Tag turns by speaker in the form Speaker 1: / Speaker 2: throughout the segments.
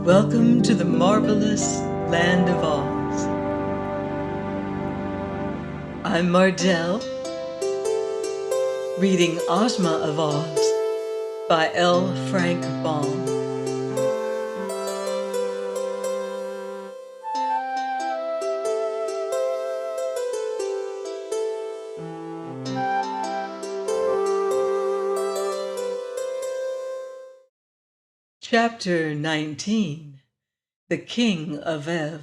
Speaker 1: Welcome to the marvelous land of Oz. I'm Mardell, reading Ozma of Oz by L. Frank Baum. Chapter 19. The King of Ev.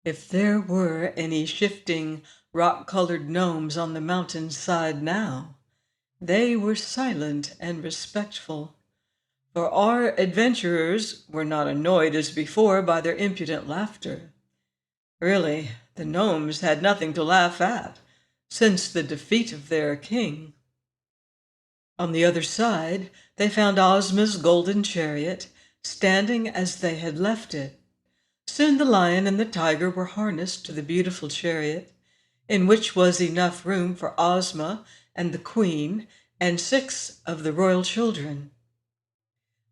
Speaker 1: If there were any shifting, rock-colored gnomes on the mountainside now, they were silent and respectful, for our adventurers were not annoyed as before by their impudent laughter. Really, the gnomes had nothing to laugh at, since the defeat of their king. On the other side, they found Ozma's golden chariot, standing as they had left it. Soon the lion and the tiger were harnessed to the beautiful chariot, in which was enough room for Ozma and the queen and 6 of the royal children.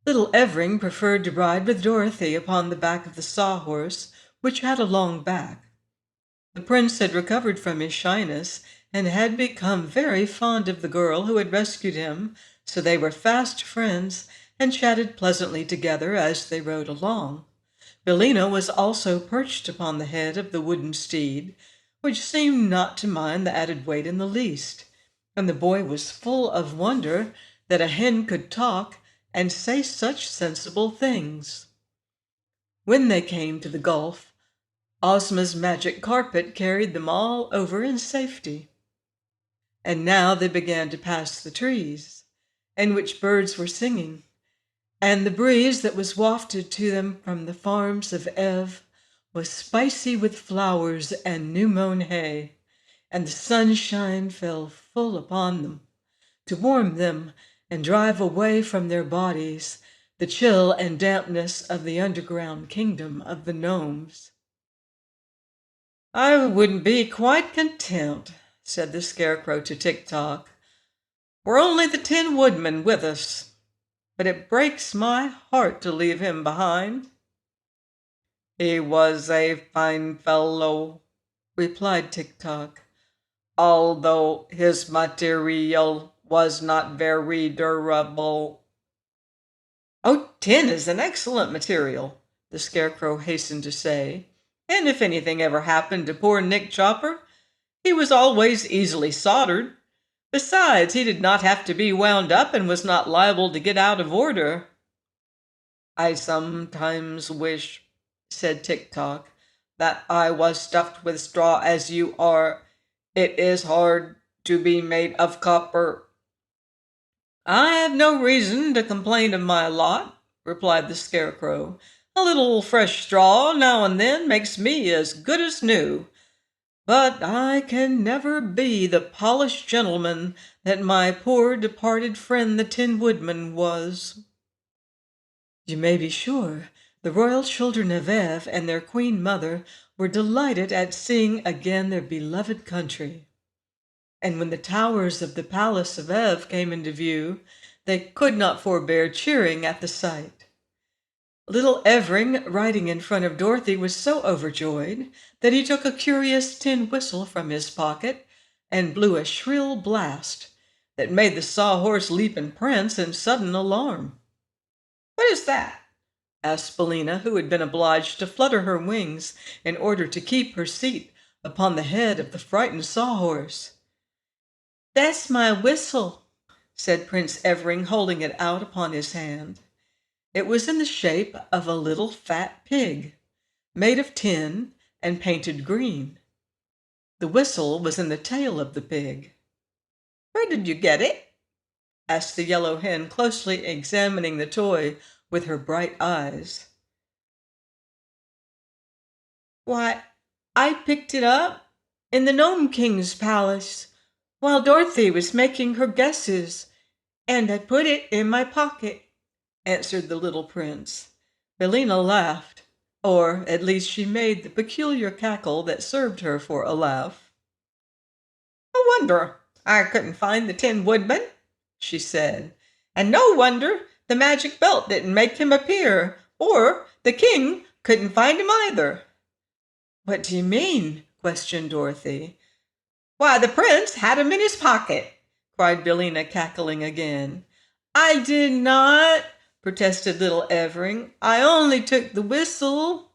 Speaker 1: Little Evring preferred to ride with Dorothy upon the back of the sawhorse, which had a long back. The prince had recovered from his shyness and had become very fond of the girl who had rescued him, so they were fast friends and chatted pleasantly together as they rode along. Billina was also perched upon the head of the wooden steed, which seemed not to mind the added weight in the least, and the boy was full of wonder that a hen could talk and say such sensible things. When they came to the gulf, Ozma's magic carpet carried them all over in safety. And now they began to pass the trees, in which birds were singing, and the breeze that was wafted to them from the farms of Ev was spicy with flowers and new-mown hay, and the sunshine fell full upon them, to warm them and drive away from their bodies the chill and dampness of the underground kingdom of the gnomes. "I wouldn't be quite content," said the Scarecrow to Tik-Tok, "were only the Tin Woodman with us, but it breaks my heart to leave him behind." "He was a fine fellow," replied Tik-Tok, "although his material was not very durable." "Oh, tin is an excellent material," the Scarecrow hastened to say, "and if anything ever happened to poor Nick Chopper, he was always easily soldered. Besides, he did not have to be wound up and was not liable to get out of order." "I sometimes wish," said Tik-Tok, "that I was stuffed with straw as you are. It is hard to be made of copper." "I have no reason to complain of my lot," replied the Scarecrow. "A little fresh straw now and then makes me as good as new. But I can never be the polished gentleman that my poor departed friend the Tin Woodman was." You may be sure the royal children of Ev and their queen mother were delighted at seeing again their beloved country. And when the towers of the palace of Ev came into view, they could not forbear cheering at the sight. Little Evring, riding in front of Dorothy, was so overjoyed that he took a curious tin whistle from his pocket and blew a shrill blast that made the sawhorse leap and prance in sudden alarm. "What is that?" asked Billina, who had been obliged to flutter her wings in order to keep her seat upon the head of the frightened sawhorse. "That's my whistle," said Prince Evring, holding it out upon his hand. It was in the shape of a little fat pig, made of tin and painted green. The whistle was in the tail of the pig. "Where did you get it?" asked the yellow hen, closely examining the toy with her bright eyes. "Why, I picked it up in the Gnome King's palace while Dorothy was making her guesses, and I put it in my pocket," answered the little prince. Billina laughed, or at least she made the peculiar cackle that served her for a laugh. "No wonder I couldn't find the Tin Woodman," she said, "and no wonder The magic belt didn't make him appear, or the king couldn't find him either." "What do you mean?" questioned Dorothy. "Why, the prince had him in his pocket," cried Billina, cackling again. "I did not," protested little Evering. "I only took the whistle."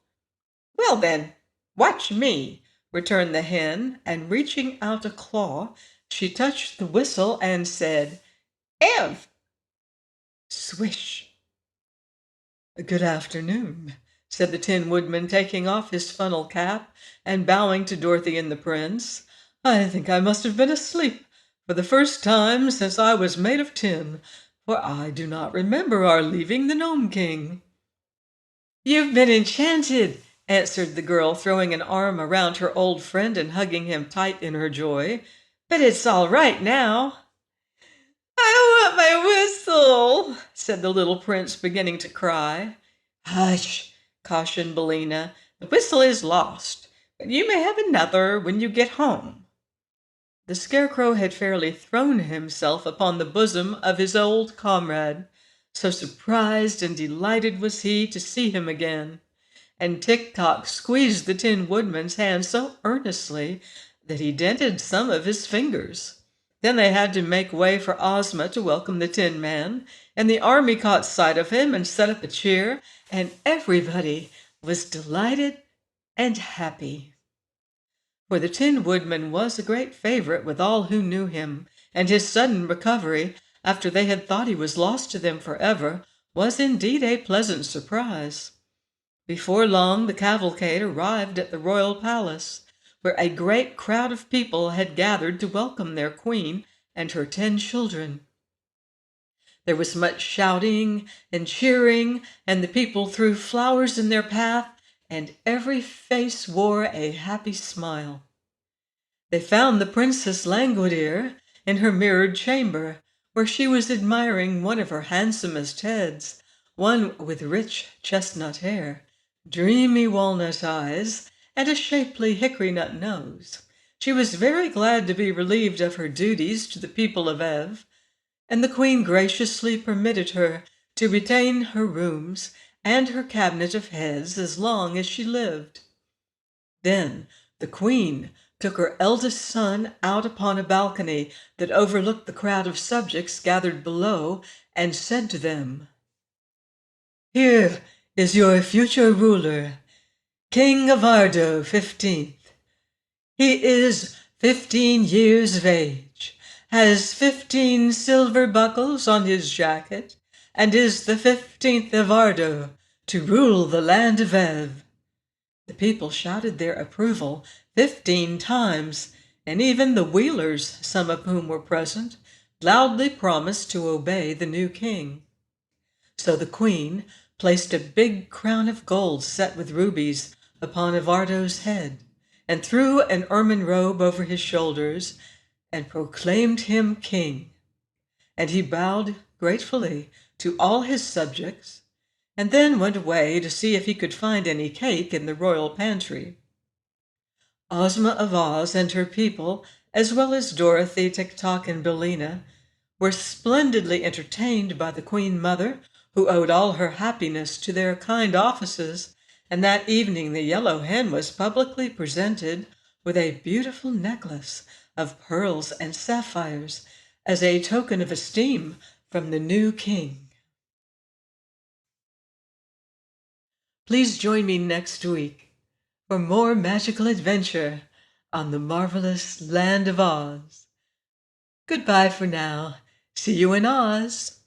Speaker 1: "Well then, watch me," returned the hen, and reaching out a claw, she touched the whistle and said, "Ev!" Swish! "Good afternoon," said the Tin Woodman, taking off his funnel cap and bowing to Dorothy and the prince. "I think I must have been asleep for the first time since I was made of tin, for I do not remember our leaving the Gnome King." "You've been enchanted," answered the girl, throwing an arm around her old friend and hugging him tight in her joy. "But it's all right now." "I want my whistle," said the little prince, beginning to cry. "Hush!" cautioned Billina. "The whistle is lost, but you may have another when you get home." The Scarecrow had fairly thrown himself upon the bosom of his old comrade, so surprised and delighted was he to see him again. And Tik-Tok squeezed the Tin Woodman's hand so earnestly that he dented some of his fingers. Then they had to make way for Ozma to welcome the Tin Man, and the army caught sight of him and set up a cheer, and everybody was delighted and happy. For the Tin Woodman was a great favorite with all who knew him, and his sudden recovery, after they had thought he was lost to them forever, was indeed a pleasant surprise. Before long the cavalcade arrived at the royal palace, where a great crowd of people had gathered to welcome their queen and her 10 children. There was much shouting and cheering, and the people threw flowers in their path, and every face wore a happy smile. They found the Princess Langwidere in her mirrored chamber, where she was admiring one of her handsomest heads, one with rich chestnut hair, dreamy walnut eyes, and a shapely hickory nut nose. She was very glad to be relieved of her duties to the people of Ev, and the Queen graciously permitted her to retain her rooms and her cabinet of heads as long as she lived. Then the Queen took her eldest son out upon a balcony that overlooked the crowd of subjects gathered below and said to them, "Here is your future ruler, King Evardo 15th. He is 15 years of age, has 15 silver buckles on his jacket, and is the 15th Evardo to rule the land of Ev." The people shouted their approval 15 times, and even the Wheelers, some of whom were present, loudly promised to obey the new king. So the Queen placed a big crown of gold set with rubies upon Evardo's head, and threw an ermine robe over his shoulders, and proclaimed him king. And he bowed gratefully to all his subjects, and then went away to see if he could find any cake in the royal pantry. Ozma of Oz and her people, as well as Dorothy, Tik-Tok, and Billina, were splendidly entertained by the Queen Mother, who owed all her happiness to their kind offices, and that evening the Yellow Hen was publicly presented with a beautiful necklace of pearls and sapphires as a token of esteem from the new king. Please join me next week for more magical adventure on the marvelous land of Oz. Goodbye for now. See you in Oz.